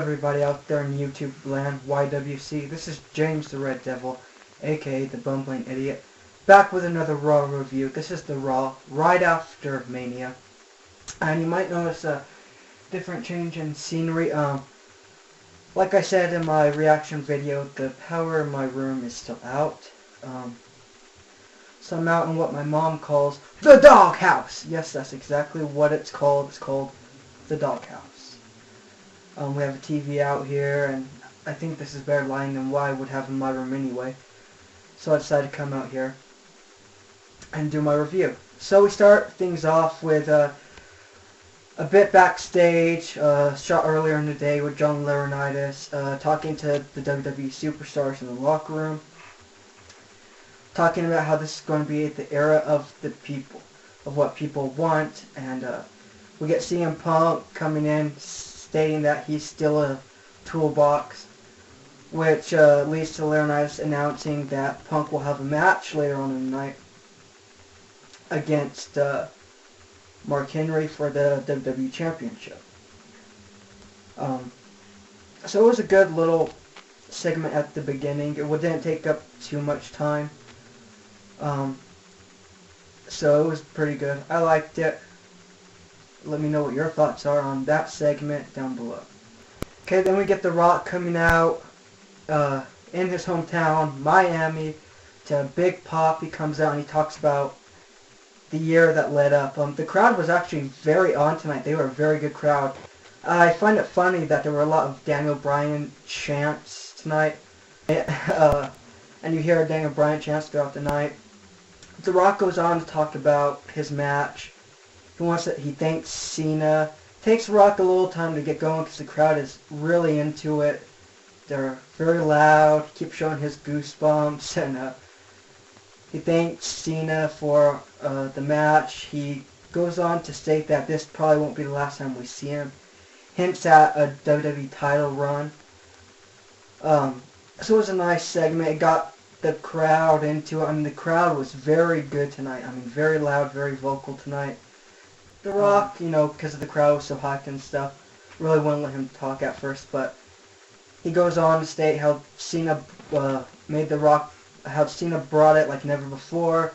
everybody out there in YouTube land, YWC. This is James the Red Devil, aka the Bumbling Idiot, back with another Raw review. This is the Raw, right after Mania. And you might notice a different change in scenery. Like I said in my reaction video, the power in my room is still out. So I'm out in what my mom calls the doghouse. Yes, that's exactly what it's called. It's called the doghouse. We have a TV out here, and I think this is better lighting than what I would have in my room anyway. So I decided to come out here and do my review. So we start things off with a bit backstage, shot earlier in the day with John Laurinaitis, talking to the WWE superstars in the locker room, talking about how this is going to be the era of the people, of what people want, and we get CM Punk coming in, stating that he's still a toolbox, which leads to Laurinaitis announcing that Punk will have a match later on in the night against Mark Henry for the WWE Championship. So it was a good little segment at the beginning. It didn't take up too much time. So it was pretty good. I liked it. Let me know what your thoughts are on that segment down below. Okay, then we get The Rock coming out in his hometown, Miami, to Big Pop. He comes out and he talks about the year that led up. The crowd was actually very on tonight. They were a very good crowd. I find it funny that there were a lot of Daniel Bryan chants tonight. And you hear Daniel Bryan chants throughout the night. The Rock goes on to talk about his match. He thanks Cena. Takes Rock a little time to get going because the crowd is really into it. They're very loud. He keeps showing his goosebumps, and he thanks Cena for the match. He goes on to state that this probably won't be the last time we see him. Hints at a WWE title run. So it was a nice segment. It got the crowd into it. I mean, the crowd was very good tonight. I mean, very loud, very vocal tonight. The Rock, because of the crowd was so hyped and stuff, really wouldn't let him talk at first, but he goes on to state how Cena made The Rock, how Cena brought it like never before,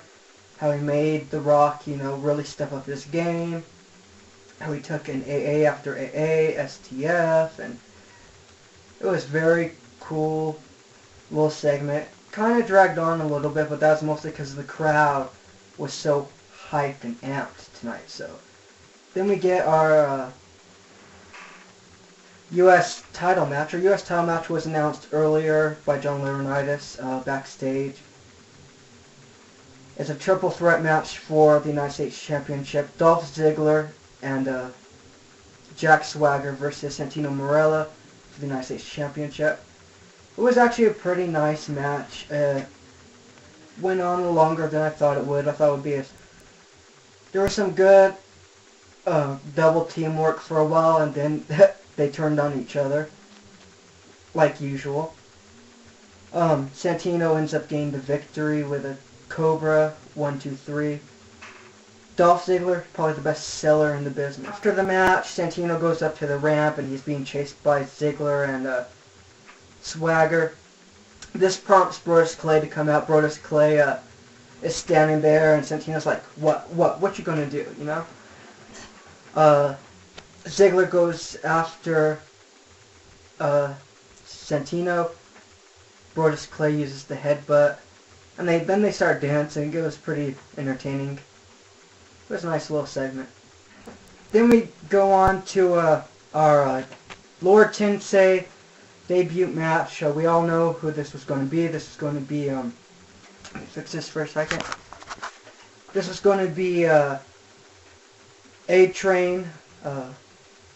how he made The Rock, really step up his game, how he took an AA after AA, STF, and it was very cool little segment. Kind of dragged on a little bit, but that was mostly because the crowd was so hyped and amped tonight, so. Then we get our U.S. title match. Our U.S. title match was announced earlier by John Laurinaitis backstage. It's a triple threat match for the United States Championship. Dolph Ziggler and Jack Swagger versus Santino Marella for the United States Championship. It was actually a pretty nice match. Went on longer than I thought it would. I thought it would be there was some good double teamwork for a while, and then they turned on each other, like usual. Santino ends up getting the victory with a Cobra 1-2-3. Dolph Ziggler, probably the best seller in the business. After the match, Santino goes up to the ramp, and he's being chased by Ziggler and Swagger. This prompts Brodus Clay to come out. Brodus Clay is standing there, and Santino's like, what you gonna do, Ziggler goes after Santino. Brodus Clay uses the headbutt, and then they start dancing. It was pretty entertaining. It was a nice little segment. Then we go on to our Lord Tensei debut match. We all know who this was going to be. This was going to be, let me fix this for a second. This was going to be A-Train,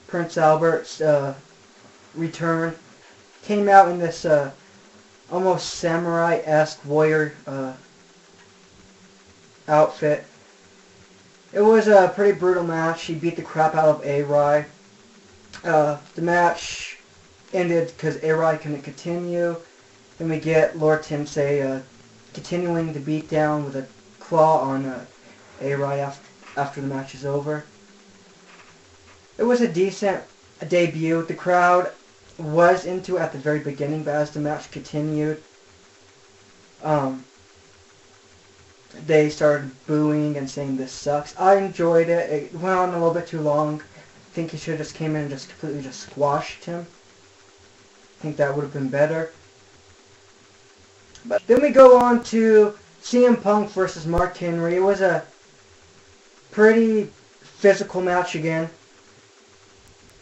Prince Albert's return. Came out in this almost samurai-esque warrior outfit. It was a pretty brutal match. He beat the crap out of A-Rai. The match ended because A-Rai couldn't continue. Then we get Lord Tensei continuing the beatdown with a claw on A-Rai after the match is over. It was a decent debut. The crowd was into at the very beginning, but as the match continued, they started booing and saying this sucks. I enjoyed it. It went on a little bit too long. I think he should have just came in and just completely just squashed him. I think that would have been better. But then we go on to CM Punk versus Mark Henry. It was a pretty physical match again.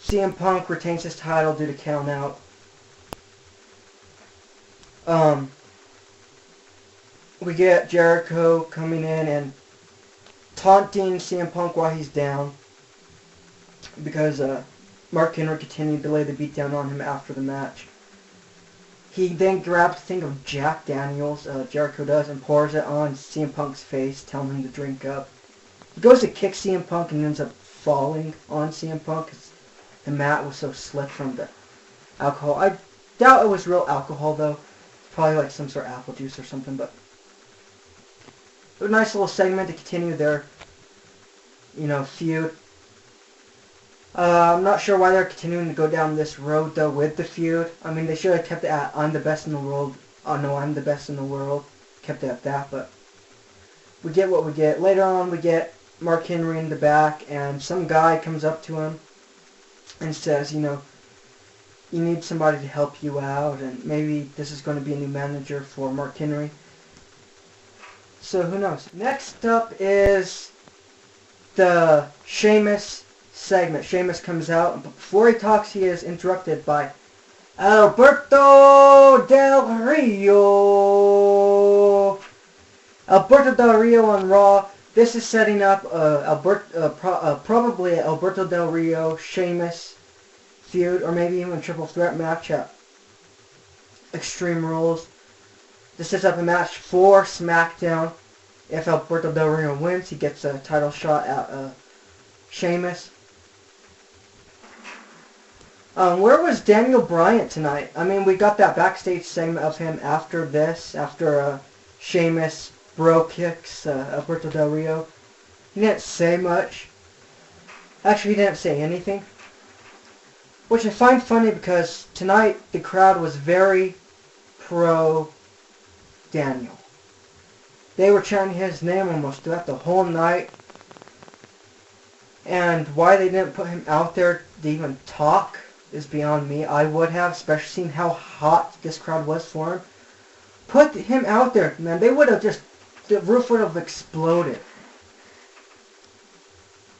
CM Punk retains his title due to count out. We get Jericho coming in and taunting CM Punk while he's down because Mark Henry continued to lay the beat down on him after the match. He then grabs a thing of Jack Daniels, Jericho does, and pours it on CM Punk's face, telling him to drink up. He goes to kick CM Punk and ends up falling on CM Punk because the mat was so slick from the alcohol. I doubt it was real alcohol though. Probably like some sort of apple juice or something, but a nice little segment to continue their, feud. I'm not sure why they're continuing to go down this road though with the feud. I mean, they should have kept it at I'm the best in the world. Oh no, I'm the best in the world. Kept it at that, but we get what we get. Later on, we get Mark Henry in the back, and some guy comes up to him and says, you need somebody to help you out, and maybe this is going to be a new manager for Mark Henry. So who knows? Next up is the Sheamus segment. Sheamus comes out, but before he talks, he is interrupted by Alberto Del Rio. Alberto Del Rio on Raw. This is setting up probably Alberto Del Rio Sheamus feud, or maybe even a triple threat match at Extreme Rules. This sets up a match for SmackDown. If Alberto Del Rio wins, he gets a title shot at Sheamus. Where was Daniel Bryan tonight? I mean, we got that backstage segment of him after this, after Sheamus bro kicks Alberto Del Rio. He didn't say much. Actually, he didn't say anything. Which I find funny because tonight the crowd was very pro Daniel. They were chanting his name almost throughout the whole night. And why they didn't put him out there to even talk is beyond me. I would have, especially seeing how hot this crowd was for him. Put him out there, man. They would have just, the roof would have exploded.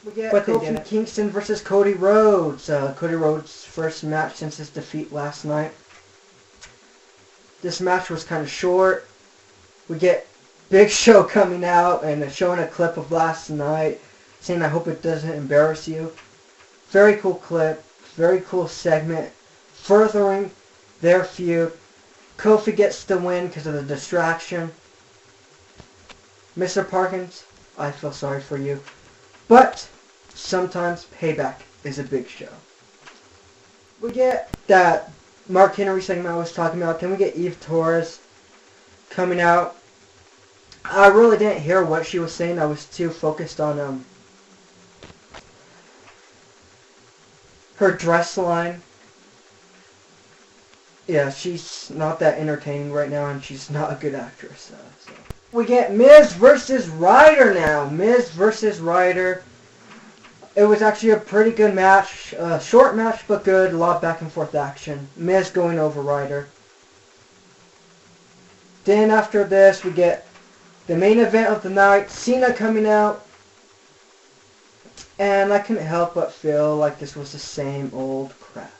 We get Kofi Kingston versus Cody Rhodes. Cody Rhodes' first match since his defeat last night. This match was kind of short. We get Big Show coming out and showing a clip of last night, saying, I hope it doesn't embarrass you. Very cool clip. Very cool segment. Furthering their feud. Kofi gets the win because of the distraction. Mr. Parkins, I feel sorry for you. But sometimes payback is a Big Show. We get that Mark Henry segment I was talking about. Then we get Eve Torres coming out. I really didn't hear what she was saying. I was too focused on her dress line. Yeah, she's not that entertaining right now, and she's not a good actress. So. We get Miz versus Ryder now. Miz versus Ryder. It was actually a pretty good match. Short match, but good. A lot of back and forth action. Miz going over Ryder. Then after this, we get the main event of the night. Cena coming out. And I couldn't help but feel like this was the same old crap.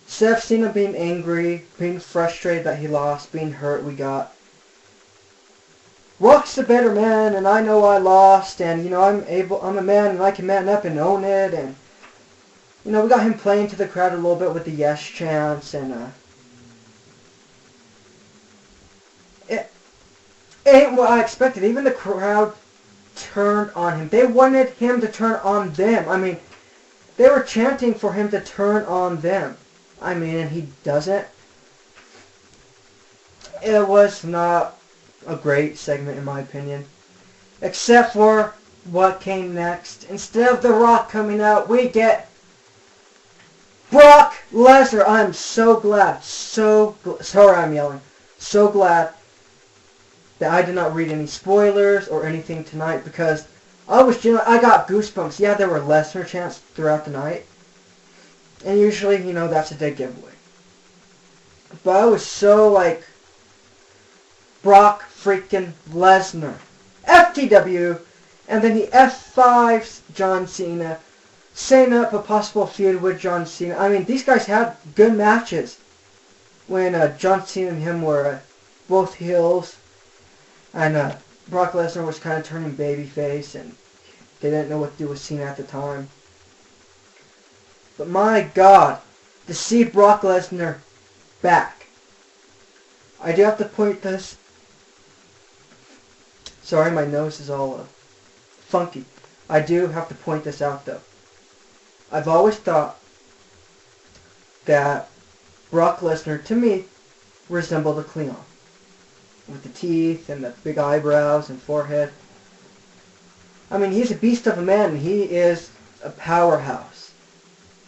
Instead of Cena being angry, being frustrated that he lost, being hurt, we got Rock's the better man, and I know I lost, and I'm a man and I can man up and own it, and we got him playing to the crowd a little bit with the yes chants, and it ain't what I expected. Even the crowd turned on him. They wanted him to turn on them. I mean, they were chanting for him to turn on them. I mean, and he doesn't. It was not a great segment in my opinion. Except for what came next. Instead of The Rock coming out, we get Brock Lesnar, I'm so glad, sorry I'm yelling, so glad that I did not read any spoilers or anything tonight, because I got goosebumps. Yeah, there were Lesnar chants throughout the night, and usually, that's a dead giveaway. But I was so like, Brock freaking Lesnar, FTW, and then he F5's John Cena, setting up a possible feud with John Cena. I mean, these guys had good matches when John Cena and him were both heels, and Brock Lesnar was kind of turning babyface, and they didn't know what to do with Cena at the time. But my God, to see Brock Lesnar back. I do have to point this. Sorry, my nose is all funky. I do have to point this out, though. I've always thought that Brock Lesnar, to me, resembled a Klingon. With the teeth and the big eyebrows and forehead. I mean, he's a beast of a man, and he is a powerhouse.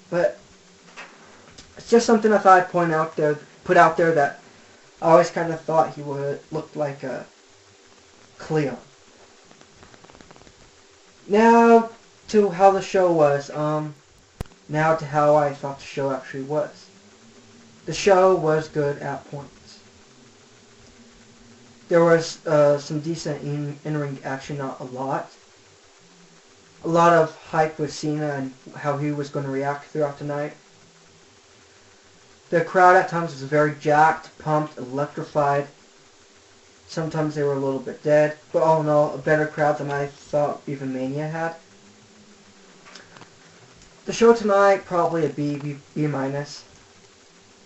But it's just something I thought I'd put out there that I always kind of thought he would look like a Klingon. Now to how the show was. Now to how I thought the show actually was. The show was good at points. There was some decent in-ring action, not a lot. A lot of hype with Cena and how he was going to react throughout the night. The crowd at times was very jacked, pumped, electrified. Sometimes they were a little bit dead, but all in all, a better crowd than I thought even Mania had. The show tonight, probably a B minus.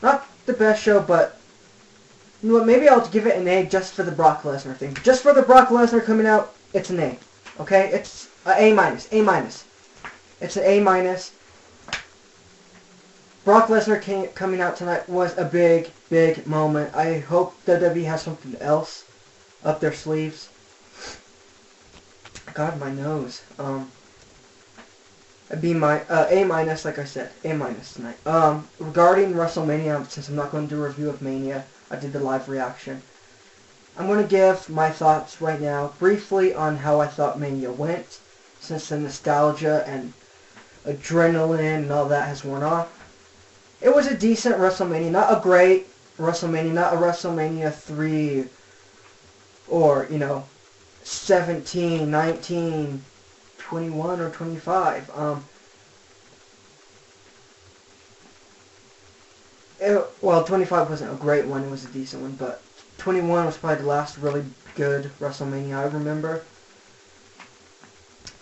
Not the best show, but you know what, maybe I'll give it an A just for the Brock Lesnar thing. Just for the Brock Lesnar coming out, it's an A. Okay? It's A minus. A minus. It's an A minus. Brock Lesnar coming out tonight was a big, big moment. I hope WWE has something else up their sleeves. God, my nose. A minus, like I said, A minus tonight. Regarding WrestleMania, since I'm not going to do a review of Mania, I did the live reaction. I'm going to give my thoughts right now, briefly, on how I thought Mania went, since the nostalgia and adrenaline and all that has worn off. It was a decent WrestleMania, not a great WrestleMania, not a WrestleMania 3 or, 17, 19, 21 or 25. 25 wasn't a great one, it was a decent one, but 21 was probably the last really good WrestleMania I remember.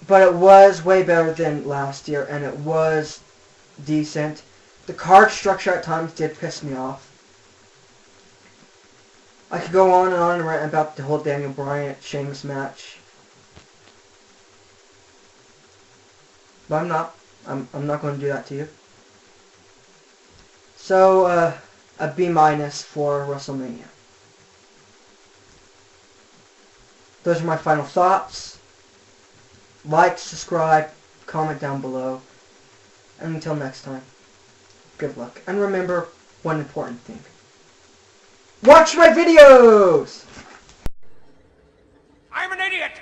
But it was way better than last year, and it was decent. The card structure at times did piss me off. I could go on and rant about the whole Daniel Bryan Sheamus match. But I'm not. I'm not going to do that to you. So, a B minus for WrestleMania. Those are my final thoughts. Like, subscribe, comment down below. And until next time, good luck. And remember one important thing. Watch my videos! I'm an idiot!